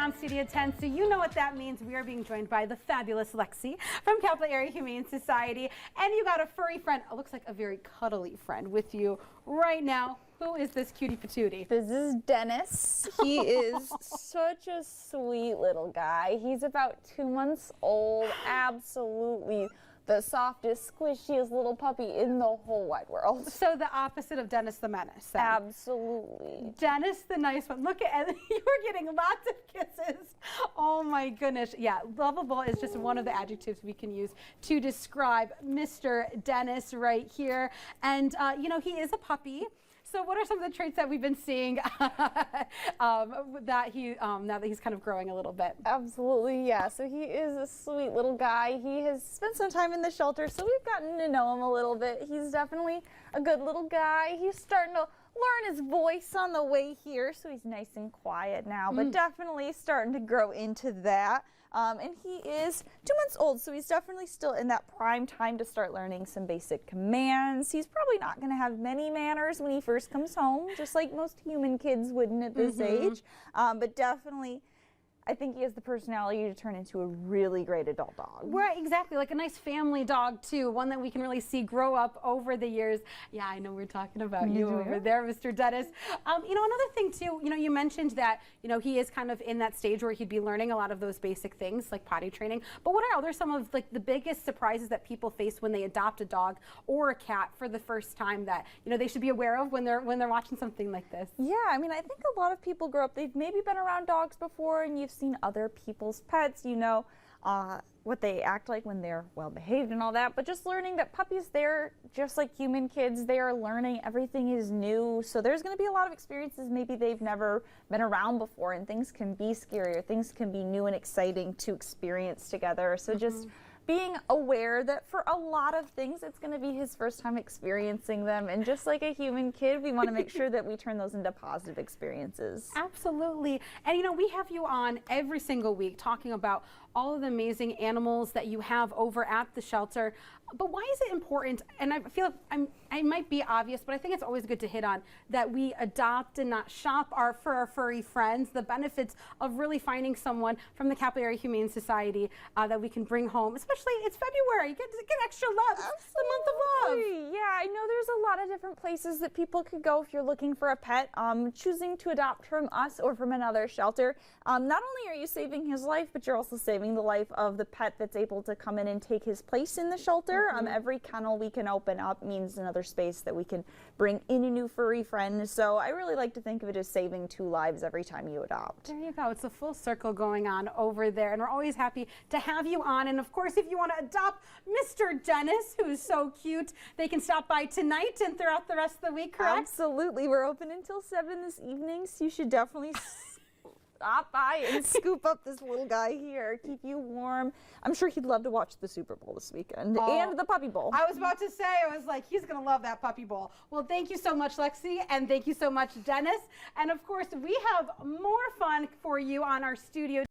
On Studio 10, so you know what that means. We are being joined by the fabulous Lexy from Capital Area Humane Society, and you got a furry friend, it looks like a very cuddly friend with you right now. Who is this cutie patootie? This is Dennis. He is such a sweet little guy. He's about 2 months old, absolutely the softest, squishiest little puppy in the whole wide world. So the opposite of Dennis the Menace. Then. Absolutely. Dennis the nice one. Look at you were getting lots of kisses. Oh my goodness. Yeah, lovable is just one of the adjectives we can use to describe Mr. Dennis right here. And you know, he is a puppy. So what are some of the traits that we've been seeing that he now that he's kind of growing a little bit? Absolutely, yeah. So he is a sweet little guy. He has spent some time in the shelter, so we've gotten to know him a little bit. He's definitely a good little guy. He's starting to learn his voice on the way here, so he's nice and quiet now, but definitely starting to grow into that. And he is 2 months old, so he's definitely still in that prime time to start learning some basic commands. He's probably not going to have many manners when he first comes home, just like most human kids wouldn't at this age, but definitely I think he has the personality to turn into a really great adult dog. Right, exactly, like a nice family dog too, one that we can really see grow up over the years. Yeah, I know we're talking about you over there, Mr. Dennis. You know, another thing too, you know, you mentioned that, you know, he is kind of in that stage where he'd be learning a lot of those basic things like potty training. But what are other some of like the biggest surprises that people face when they adopt a dog or a cat for the first time that, you know, they should be aware of when they're watching something like this? Yeah, I mean, I think a lot of people grow up, they've maybe been around dogs before and you've seen other people's pets, you know, what they act like when they're well behaved and all that, but just learning that puppies, they're just like human kids, they are learning, everything is new, so there's going to be a lot of experiences maybe they've never been around before, and things can be scary or things can be new and exciting to experience together, so just being aware that for a lot of things it's going to be his first time experiencing them, and just like a human kid, we want to make sure that we turn those into positive experiences. Absolutely. And you know, we have you on every single week talking about all of the amazing animals that you have over at the shelter. But why is it important, and I feel I might be obvious, but I think it's always good to hit on, that we adopt and not shop for our furry friends, the benefits of really finding someone from the Capital Area Humane Society that we can bring home, especially it's February, get extra love. Absolutely. It's the month of love. Yeah, I know there's a lot of different places that people could go if you're looking for a pet. Choosing to adopt from us or from another shelter, not only are you saving his life, but you're also saving the life of the pet that's able to come in and take his place in the shelter. Every kennel we can open up means another space that we can bring in a new furry friend. So I really like to think of it as saving 2 lives every time you adopt. There you go. It's a full circle going on over there, and we're always happy to have you on. And of course, if you want to adopt Mr. Dennis, who's so cute, they can stop by tonight and throughout the rest of the week, correct? Absolutely. We're open until 7 this evening, so you should definitely stop by and scoop up this little guy here, keep you warm. I'm sure he'd love to watch the Super Bowl this weekend and the Puppy Bowl. I was about to say, I was like, he's going to love that Puppy Bowl. Well, thank you so much, Lexy, and thank you so much, Dennis. And of course, we have more fun for you on our studio.